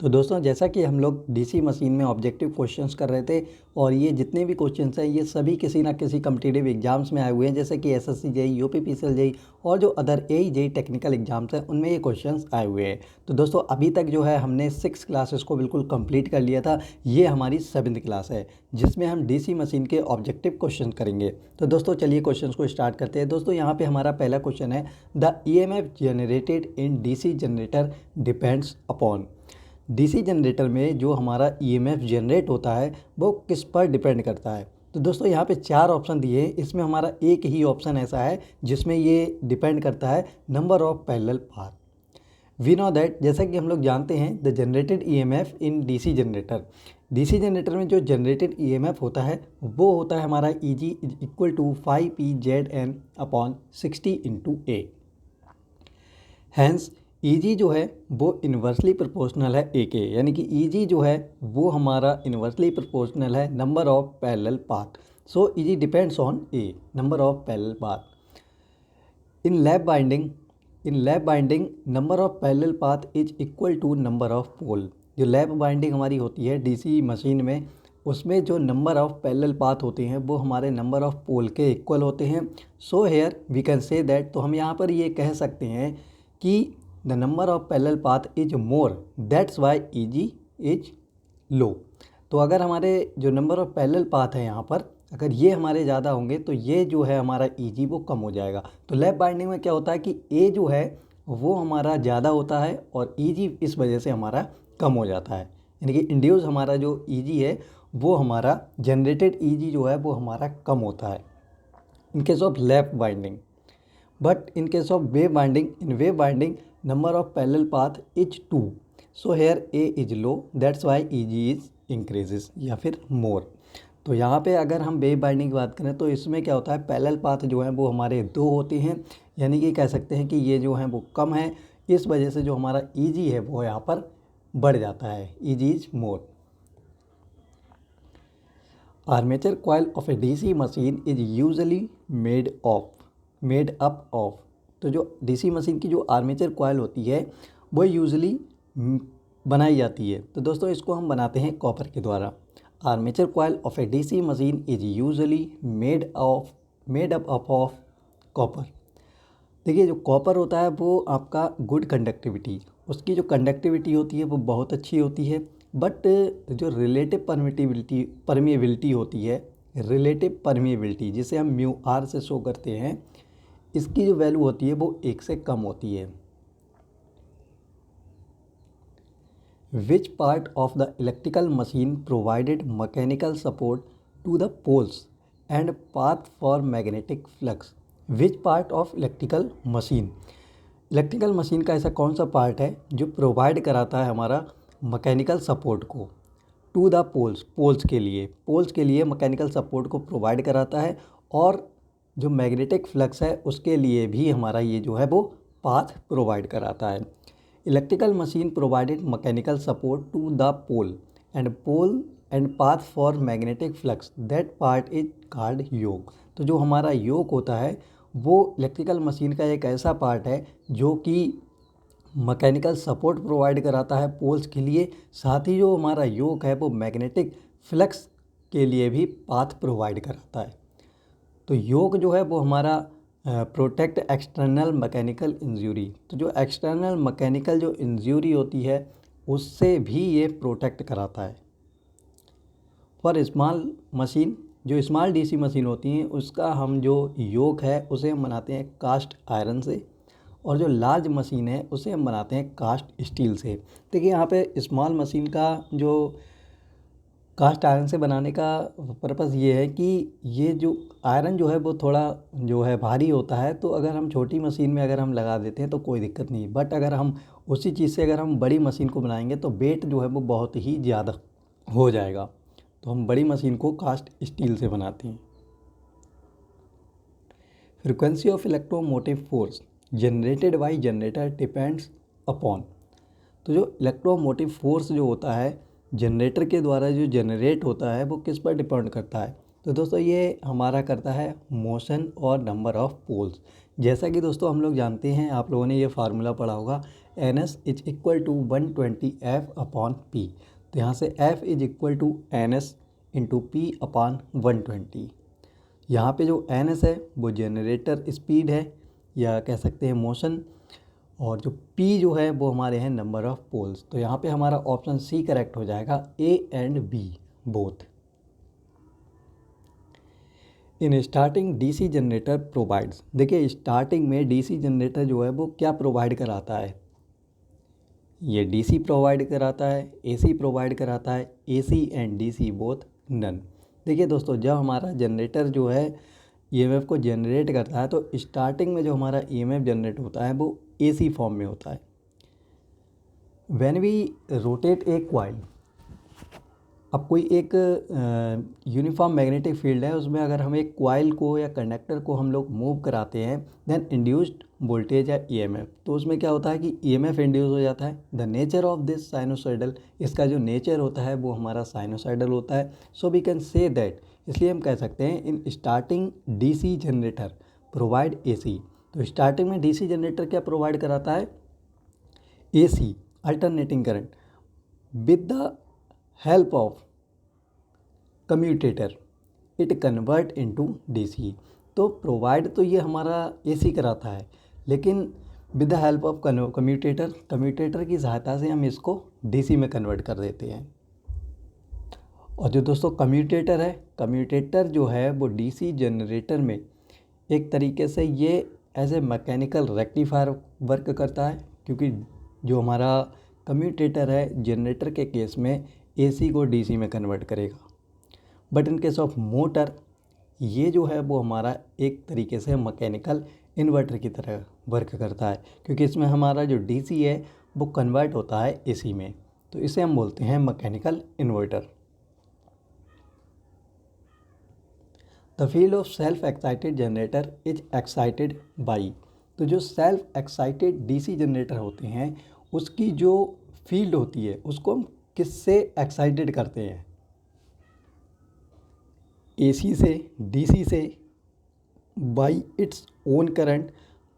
तो दोस्तों जैसा कि हम लोग डीसी मशीन में ऑब्जेक्टिव क्वेश्चंस कर रहे थे और ये जितने भी क्वेश्चंस हैं ये सभी किसी ना किसी कम्पिटिटिव एग्जाम्स में आए हुए हैं, जैसे कि एसएससी जेई, यूपीपीसीएल जेई और जो अदर एई जेई टेक्निकल एग्जाम्स हैं उनमें ये क्वेश्चंस आए हुए हैं। तो दोस्तों अभी तक जो है हमने 6 क्लासेस को बिल्कुल कंप्लीट कर लिया था। ये हमारी 7th क्लास है जिसमें हम डीसी मशीन के ऑब्जेक्टिव क्वेश्चन करेंगे। तो दोस्तों चलिए क्वेश्चन को स्टार्ट करते हैं। दोस्तों यहाँ पे हमारा पहला क्वेश्चन है, the EMF generated in DC generator depends upon. DC generator में जो हमारा ईएमएफ जनरेट होता है वो किस पर डिपेंड करता है। तो दोस्तों यहाँ पे 4 ऑप्शन दिए हैं, इसमें हमारा एक ही ऑप्शन ऐसा है जिसमें ये डिपेंड करता है number of parallel path. We know that, जैसा कि हम लोग जानते हैं, the generated EMF in DC generator में जो जनरेटेड ईएमएफ होता है वो होता है हमारा Eg is equal to 5PZN upon 60 into A. Hence Eg जो है वो इन्वर्सली प्रोपोर्शनल है ए के, यानी कि Eg जो है वो हमारा इन्वर्सली प्रोपोर्शनल है number of parallel path. So Eg depends on A, number of parallel path. In lap winding number of parallel path is equal to number of pole. जो लैप बाइंडिंग हमारी होती है DC machine में, उसमें जो number of parallel path होते हैं वो हमारे नंबर ऑफ पोल के इक्वल होते हैं। So here we can say that, तो हम यहाँ पर ये कह सकते हैं कि the number of parallel path is more, that's why Eg is low. तो अगर हमारे जो नंबर ऑफ पैरेलल पाथ है यहाँ पर, अगर ये हमारे ज़्यादा होंगे तो ये जो है हमारा Eg वो कम हो जाएगा। तो लैप बाइंडिंग में क्या होता है कि ए जो है वो हमारा ज़्यादा होता है और Eg इस वजह से हमारा कम हो जाता है, यानी कि इंड्यूस हमारा जो Eg है वो हमारा जनरेटेड Eg जो है वो हमारा कम होता है इन case of lap binding. But in case of wave binding, in wave binding number of parallel path is 2, so here A is low, that's why Eg is increases या फिर मोर। तो यहाँ पे अगर हम वेव बाइंडिंग की बात करें तो इसमें क्या होता है, पैरेलल पाथ जो है वो हमारे 2 होते हैं, यानी कि कह सकते हैं कि ये जो है वो कम है, इस वजह से जो हमारा Eg है वो यहाँ पर बढ़ जाता है, Eg is more. Armature coil of A DC machine is usually made up of. तो जो डीसी मशीन की जो आर्मेचर कॉइल होती है वो यूजुअली बनाई जाती है। तो दोस्तों इसको हम बनाते हैं कॉपर के द्वारा। Armature coil of A DC machine is usually made up of copper. देखिए जो कॉपर होता है वो आपका गुड कंडक्टिविटी, उसकी जो कंडक्टिविटी होती है वो बहुत अच्छी होती है। बट जो रिलेटिव परमिएबिलिटी होती है, रिलेटिव परमिएबिलिटी जिसे हम म्यू आर से शो करते हैं, इसकी जो वैल्यू होती है वो 1 से कम होती है। Which part of the electrical machine provided mechanical support to the poles and path for magnetic flux. Which part of electrical machine का ऐसा कौन सा पार्ट है जो प्रोवाइड कराता है हमारा मैकेनिकल सपोर्ट को टू द पोल्स के लिए मैकेनिकल सपोर्ट को प्रोवाइड कराता है, और जो मैग्नेटिक फ्लक्स है उसके लिए भी हमारा ये जो है वो पाथ प्रोवाइड कराता है। Electrical machine provided mechanical support to the pole and path for magnetic flux, that part is called yoke. तो जो हमारा योक होता है वो इलेक्ट्रिकल मशीन का एक ऐसा पार्ट है जो कि मैकेनिकल सपोर्ट प्रोवाइड कराता है पोल्स के लिए, साथ ही जो हमारा योक है वो मैग्नेटिक फ्लक्स के लिए भी पाथ प्रोवाइड कराता है। तो योक जो है वो हमारा प्रोटेक्ट एक्सटर्नल मैकेनिकल इंजरी। तो जो एक्सटर्नल मैकेनिकल जो इंजरी होती है उससे भी ये प्रोटेक्ट कराता है। फॉर स्मॉल मशीन, जो स्मॉल डीसी मशीन होती हैं उसका हम जो योक है उसे हम बनाते हैं कास्ट आयरन से, और जो लार्ज मशीन है उसे हम बनाते हैं कास्ट स्टील से। देखिए यहाँ पे स्मॉल मशीन का जो कास्ट आयरन से बनाने का पर्पज़ ये है कि ये जो आयरन जो है वो थोड़ा जो है भारी होता है, तो अगर हम छोटी मशीन में अगर हम लगा देते हैं तो कोई दिक्कत नहीं। बट अगर हम उसी चीज़ से अगर हम बड़ी मशीन को बनाएंगे तो वेट जो है वो बहुत ही ज़्यादा हो जाएगा, तो हम बड़ी मशीन को कास्ट स्टील से बनाते हैं। Frequency of electromotive force generated by generator depends upon. तो जो इलेक्ट्रोमोटिव फोर्स जो होता है जनरेटर के द्वारा जो जनरेट होता है वो किस पर डिपेंड करता है। तो दोस्तों ये हमारा करता है मोशन और नंबर ऑफ पोल्स। जैसा कि दोस्तों हम लोग जानते हैं, आप लोगों ने ये फार्मूला पढ़ा होगा, N S is equal to 120F/P। तो यहाँ से F is equal to N S into P/120। यहाँ पे जो एन एस है वो जनरेटर स्पीड है या कह सकते हैं मोशन, और जो P जो है वो हमारे हैं नंबर ऑफ पोल्स। तो यहाँ पे हमारा ऑप्शन सी करेक्ट हो जाएगा, A and B both. In starting DC generator provides, देखिए स्टार्टिंग में डीसी जनरेटर जो है वो क्या प्रोवाइड कराता है, ये डीसी प्रोवाइड कराता है, एसी प्रोवाइड कराता है, AC and DC both none. देखिए दोस्तों, जब हमारा जनरेटर जो है ईएमएफ को जनरेट करता है तो स्टार्टिंग में जो हमारा ईएमएफ जनरेट होता है वो एसी फॉर्म में होता है। When we rotate a coil, अब कोई एक यूनिफॉर्म मैग्नेटिक फील्ड है, उसमें अगर हम एक कॉइल को या कंडक्टर को हम लोग मूव कराते हैं, देन इंड्यूस्ड वोल्टेज या ईएमएफ, तो उसमें क्या होता है कि ईएमएफ इंड्यूस हो जाता है। The nature of this sinusoidal, इसका जो नेचर होता है वो हमारा साइनोसॉइडल होता है। So we can say that, इसलिए हम कह सकते हैं in starting DC generator provide AC. तो स्टार्टिंग में डीसी जनरेटर क्या प्रोवाइड कराता है, AC alternating current with the help of commutator it convert into DC. तो प्रोवाइड तो ये हमारा एसी कराता है, लेकिन with the help of commutator की सहायता से हम इसको डीसी में कन्वर्ट कर देते हैं। और जो दोस्तों कम्यूटेटर है, कम्यूटेटर जो है वो डीसी जनरेटर में एक तरीके से ये as a mechanical rectifier work करता है, क्योंकि जो हमारा कम्यूटेटर है जनरेटर के केस में एसी को डीसी में कन्वर्ट करेगा। But in case of motor ये जो है वो हमारा एक तरीके से मैकेनिकल इन्वर्टर की तरह वर्क करता है, क्योंकि इसमें हमारा जो डीसी है वो कन्वर्ट होता है एसी में। तो इसे हम बोलते हैं mechanical inverter. The field of self excited generator is excited by, तो जो सेल्फ एक्साइटेड डीसी जनरेटर होते हैं उसकी जो फील्ड होती है उसको हम किससे एक्साइटेड करते हैं, एसी से, डीसी से, by its own current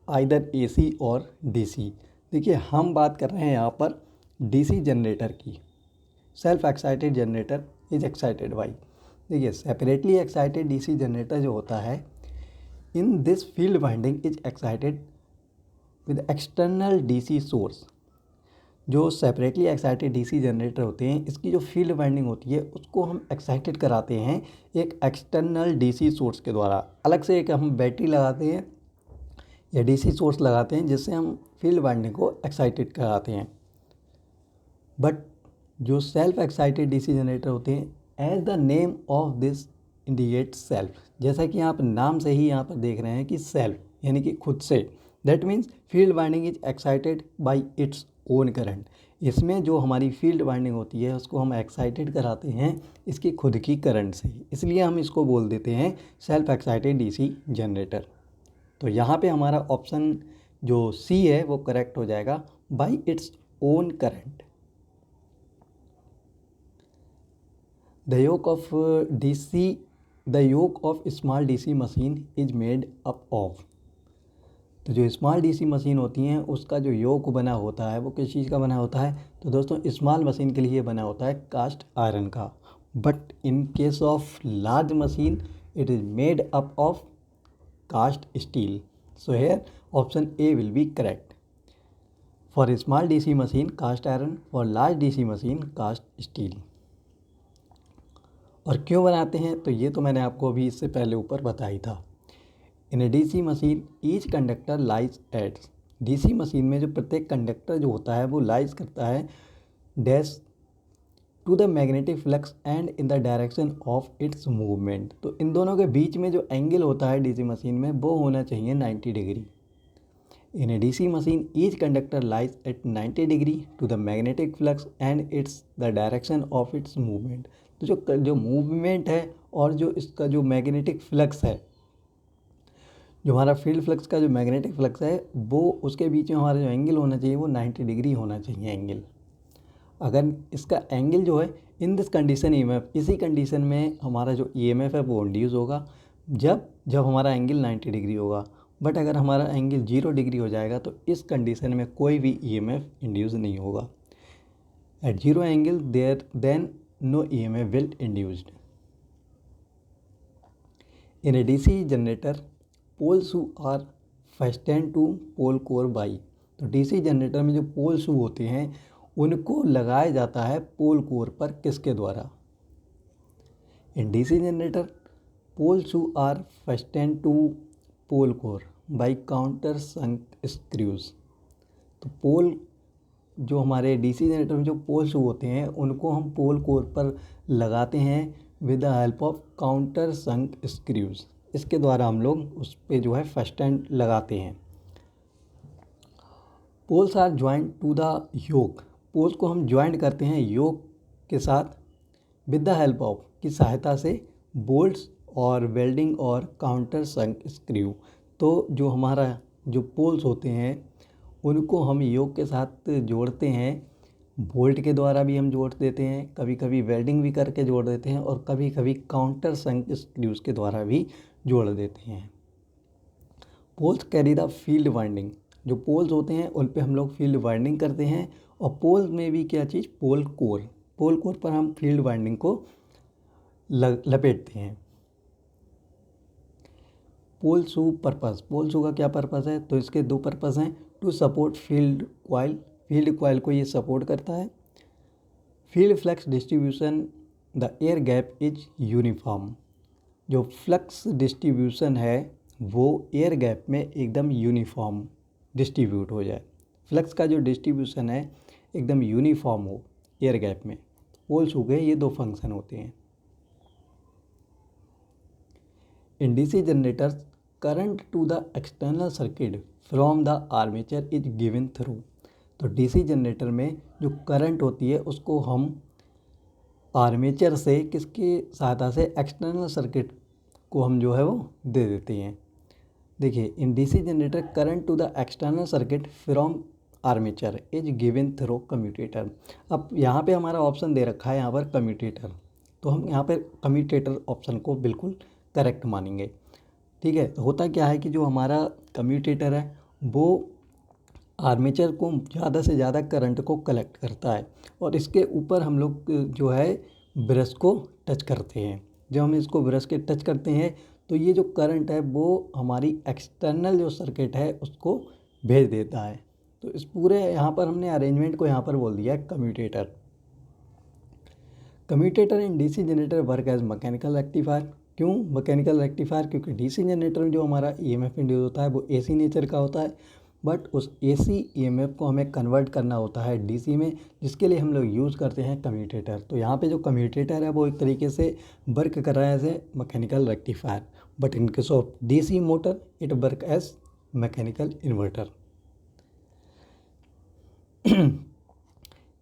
either AC और डीसी। देखिए हम बात कर रहे हैं यहाँ पर डीसी जनरेटर की। Self excited generator is excited by, देखिए सेपरेटली एक्साइटेड डीसी जनरेटर जो होता है, in this field winding is excited with external DC source. जो सेपरेटली एक्साइटेड डीसी जनरेटर होते हैं इसकी जो फील्ड वाइंडिंग होती है उसको हम एक्साइटेड कराते हैं एक एक्सटर्नल डीसी सोर्स के द्वारा। अलग से एक हम बैटरी लगाते हैं या डीसी सोर्स लगाते हैं जिससे हम फील्ड वाइंडिंग को एक्साइटेड कराते हैं। बट जो सेल्फ एक्साइटेड डीसी जनरेटर होते हैं, as the name of this indicate self, जैसा कि आप नाम से ही यहाँ पर देख रहे हैं कि सेल्फ यानी कि खुद से, that means field winding is excited by its own current. इसमें जो हमारी फील्ड वाइंडिंग होती है उसको हम एक्साइटेड कराते हैं इसकी खुद की करंट से, इसलिए हम इसको बोल देते हैं सेल्फ एक्साइटेड डीसी जनरेटर। तो यहाँ पे हमारा ऑप्शन जो सी है वो करेक्ट हो जाएगा, by its own current. The yoke of small DC machine is made up of, तो जो स्मॉल डीसी मशीन होती हैं उसका जो योक बना होता है वो किस चीज़ का बना होता है, तो दोस्तों स्मॉल मशीन के लिए बना होता है कास्ट आयरन का। But in case of large machine it is made up of cast steel. So here option A will be correct. For small DC machine cast iron, for large DC machine cast steel. और क्यों बनाते हैं, तो ये तो मैंने आपको अभी इससे पहले ऊपर बताया था। In a DC machine each conductor lies at, DC machine में जो प्रत्येक कंडक्टर जो होता है वो लाइज करता है dash to the magnetic flux and in the direction of its movement. तो इन दोनों के बीच में जो एंगल होता है डीसी मशीन में वो होना चाहिए 90 degree. In a DC machine each conductor lies at 90 degree to the magnetic flux and its the direction of its movement. तो जो मूवमेंट है और जो इसका जो मैग्नेटिक फ्लक्स है, जो हमारा फील्ड फ्लक्स का जो मैग्नेटिक फ्लक्स है वो उसके बीच में हमारा जो एंगल होना चाहिए वो 90 डिग्री होना चाहिए एंगल। अगर इसका एंगल जो है इन दिस कंडीशन ईएमएफ, इसी कंडीशन में हमारा जो ईएमएफ है वो इंड्यूस होगा जब हमारा एंगल 90 डिग्री होगा। बट अगर हमारा एंगल 0 डिग्री हो जाएगा तो इस कंडीशन में कोई भी ईएमएफ इंड्यूस नहीं होगा। At 0 angle then no EMF will induced. In a DC generator pole shoe are fastened to pole core by. तो डीसी जनरेटर में जो पोल शू होते हैं उनको लगाया जाता है पोल कोर पर किसके द्वारा? In DC generator pole shoe are fastened to pole core by counter sunk screws. तो पोल जो हमारे डीसी जनरेटर में जो पोल शू होते हैं उनको हम पोल कोर पर लगाते हैं with the help of counter sunk screws. इसके द्वारा हम लोग उस पे जो है फेस्टेन लगाते हैं। Poles are joint to the yoke. Poles को हम ज्वाइंट करते हैं योक के साथ विद द हेल्प ऑफ की सहायता से बोल्ट्स और वेल्डिंग और काउंटर संक स्क्रू। तो जो हमारा जो पोल्स होते हैं उनको हम योक के साथ जोड़ते हैं, बोल्ट के द्वारा भी हम जोड़ देते हैं, कभी कभी वेल्डिंग भी करके जोड़ देते हैं और कभी कभी काउंटर संक स्क्रूज के द्वारा भी जोड़ देते हैं। Poles carry the field winding. जो पोल्स होते हैं उन पे हम लोग फील्ड वाइंडिंग करते हैं और पोल्स में भी क्या चीज़, पोल कोर पर हम फील्ड वाइंडिंग को लपेटते हैं। पोल शू पर्पस। पोल शू का क्या पर्पस है? तो इसके 2 पर्पस हैं। टू सपोर्ट फील्ड कॉइल को ये सपोर्ट करता है। Field flux distribution the air gap is uniform. जो फ्लक्स डिस्ट्रीब्यूशन है वो एयर गैप में एकदम यूनिफॉर्म डिस्ट्रीब्यूट हो जाए। फ्लक्स का जो डिस्ट्रीब्यूशन है एकदम यूनिफॉर्म हो एयर गैप में। पोल शू के ये 2 फंक्शन होते हैं। In DC generators current to the external circuit from the armature is given through. तो डीसी जनरेटर में जो करंट होती है उसको हम आर्मेचर से किसकी सहायता से, एक्सटर्नल सर्किट को हम जो है वो दे देते हैं। देखिए, in DC generator current to the external circuit from armature is given through commutator. अब यहाँ पे हमारा ऑप्शन दे रखा है यहाँ पर कम्यूटेटर, तो हम यहाँ पर कम्यूटेटर ऑप्शन को बिल्कुल करेक्ट मानेंगे। ठीक है, होता क्या है कि जो हमारा कम्यूटेटर है वो आर्मेचर को ज़्यादा से ज़्यादा करंट को कलेक्ट करता है और इसके ऊपर हम लोग जो है ब्रश को टच करते हैं। जब हम इसको ब्रश के टच करते हैं तो ये जो करंट है वो हमारी एक्सटर्नल जो सर्किट है उसको भेज देता है। तो इस पूरे यहाँ पर हमने अरेंजमेंट को यहाँ पर बोल दिया है commutator. Commutator in DC generator work as mechanical rectifier. क्यों मैकेनिकल रेक्टिफायर? क्योंकि डीसी जनरेटर में जो हमारा ईएमएफ इंड्यूस होता है वो एसी नेचर का होता है, बट उस एसी ईएमएफ को हमें कन्वर्ट करना होता है डीसी में, जिसके लिए हम लोग यूज़ करते हैं कम्यूटेटर। तो यहाँ पे जो कम्यूटेटर है वो एक तरीके से वर्क कर रहा है as a mechanical rectifier, but in case of DC motor it work as mechanical inverter.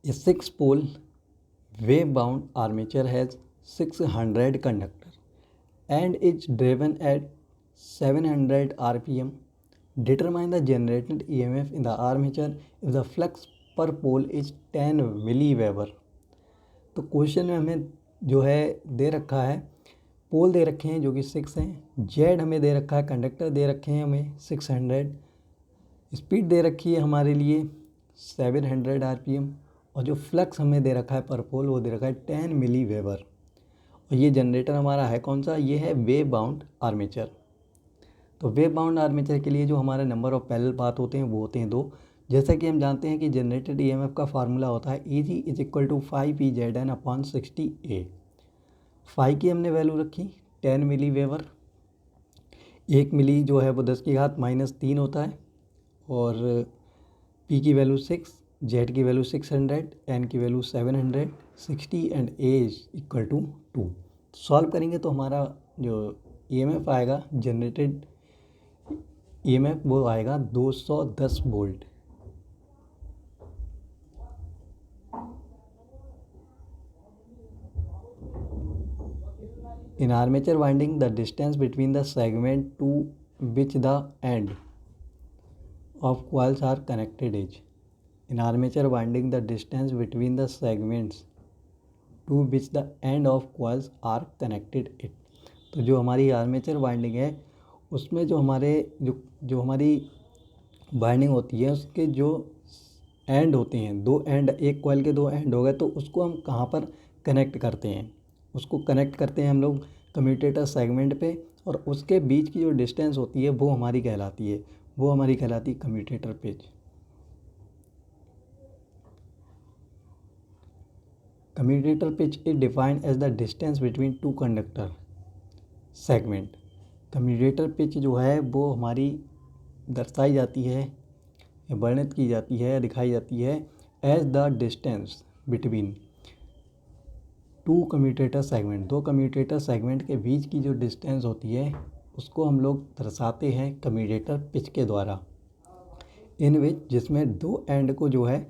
A 6 pole wave bound armature has 600 conductor and is driven at 700 rpm. Determine the generated EMF in the armature if the flux per pole is 10 milliweber। तो question में हमें जो है दे रखा है, पोल दे रखे हैं जो कि 6 हैं, जेड हमें दे रखा है, कंडक्टर दे रखे हैं हमें 600, स्पीड दे रखी है हमारे लिए 700 rpm और जो फ्लक्स हमें दे रखा है पर पोल वो दे रखा है 10 मिलीवेबर। और ये जनरेटर हमारा है कौन सा? ये है वेव बाउंड आर्मेचर। तो वेव बाउंड आर्मेचर के लिए जो हमारे नंबर ऑफ पैरेलल पाथ होते हैं वो होते हैं 2। जैसा कि हम जानते हैं कि जनरेटेड ईएमएफ का फार्मूला होता है EG is equal to 5PZN upon 60A। 5 की हमने वैल्यू रखी 10 मिलीवेबर, 1 मिली जो है वो 10⁻³ होता है और P की वैल्यू 6, Z की वैल्यू 600, N की value 700, 60 and A is equal to 2। Solve करेंगे तो हमारा जो EMF आएगा जनरेटेड EMF वो आएगा 210 volt. In armature winding, the distance between the segment to which the end of coils are connected is. In armature winding, the distance between the segments to which the end of coils are connected is. तो जो हमारी armature winding है उसमें जो हमारे जो जो हमारी वाइंडिंग होती है उसके जो एंड होते हैं, दो एंड, एक कॉइल के दो एंड हो गए, तो उसको हम कहाँ पर कनेक्ट करते हैं? उसको कनेक्ट करते हैं हम लोग कम्यूटेटर सेगमेंट पे, और उसके बीच की जो डिस्टेंस होती है वो हमारी कहलाती है commutator pitch. Commutator pitch is defined as the distance between two conductor segment. Commutator pitch जो है वो हमारी दर्शाई जाती है या वर्णित की जाती है या दिखाई जाती है as the distance between two commutator segment. दो कम्यूटेटर सेगमेंट के बीच की जो डिस्टेंस होती है उसको हम लोग दर्शाते हैं कम्यूटेटर पिच के द्वारा। इन विच, जिसमें दो एंड को जो है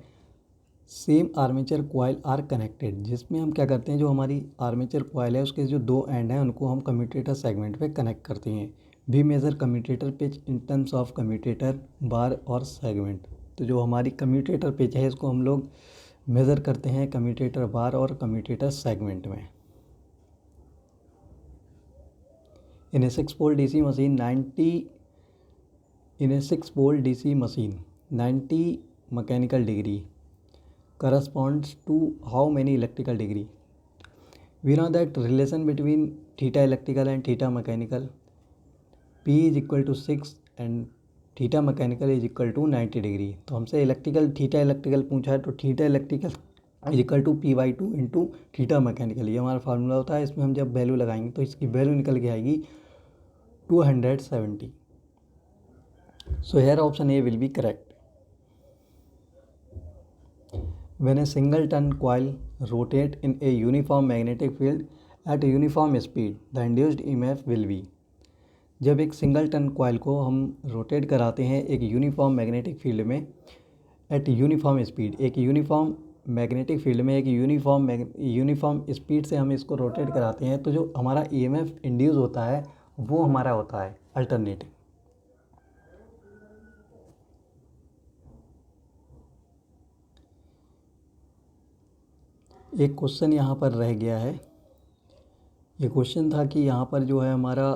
same armature coil are connected, जिसमें हम क्या करते हैं, जो हमारी आर्मेचर कॉइल है उसके जो दो एंड हैं उनको हम कम्यूटेटर सेगमेंट पे कनेक्ट करते हैं। We measure commutator pitch in terms of commutator bar और सेगमेंट। तो जो हमारी कम्यूटेटर पिच है इसको हम लोग मेज़र करते हैं कम्यूटेटर बार और कम्यूटेटर सेगमेंट में। In a 6 pole DC machine 90 mechanical degree corresponds to how many electrical degree? We know that relation between theta electrical and theta mechanical, P is equal to 6 and theta mechanical is equal to 90 degree. तो हमसे theta electrical पूछा है, तो theta electrical is equal to P/2 into theta mechanical, ये हमारा formula होता है। इसमें हम जब वैल्यू लगाएंगे तो इसकी वैल्यू निकल के आएगी 270। सो here option A will be correct. When a singleton coil rotates in a uniform magnetic field at a uniform speed, the induced EMF will be। जब एक सिंगलटन कॉइल को हम रोटेट कराते हैं एक यूनिफॉर्म मैग्नेटिक फील्ड में eight uniform speed, एक uniform magnetic field में एक यूनिफॉर्म स्पीड से हम इसको रोटेट कराते हैं, तो जो हमारा EMF इंड्यूस होता है वो हमारा होता है अल्टरनेटिंग। एक क्वेश्चन यहाँ पर रह गया है। ये क्वेश्चन था कि यहाँ पर जो है हमारा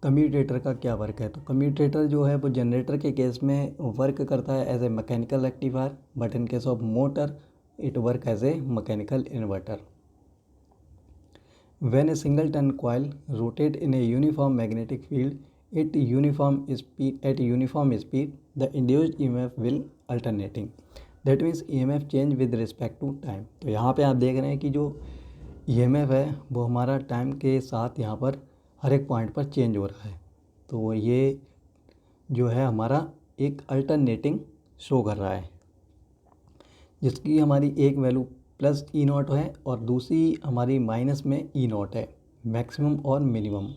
कम्यूटेटर का क्या वर्क है। तो कम्यूटेटर जो है वो जनरेटर के केस में वर्क करता है as a mechanical rectifier, but in case of motor it work as a mechanical inverter. When a singleton coil rotate in a uniform magnetic field at uniform speed the induced EMF will alternating. That means EMF change with respect to time. तो यहाँ पे आप देख रहे हैं कि जो EMF है वो हमारा टाइम के साथ यहाँ पर हर एक पॉइंट पर चेंज हो रहा है। तो ये जो है हमारा एक अल्टरनेटिंग शो कर रहा है, जिसकी हमारी एक वैल्यू प्लस E0 है और दूसरी हमारी माइनस में E0 है, मैक्सिमम और मिनिमम।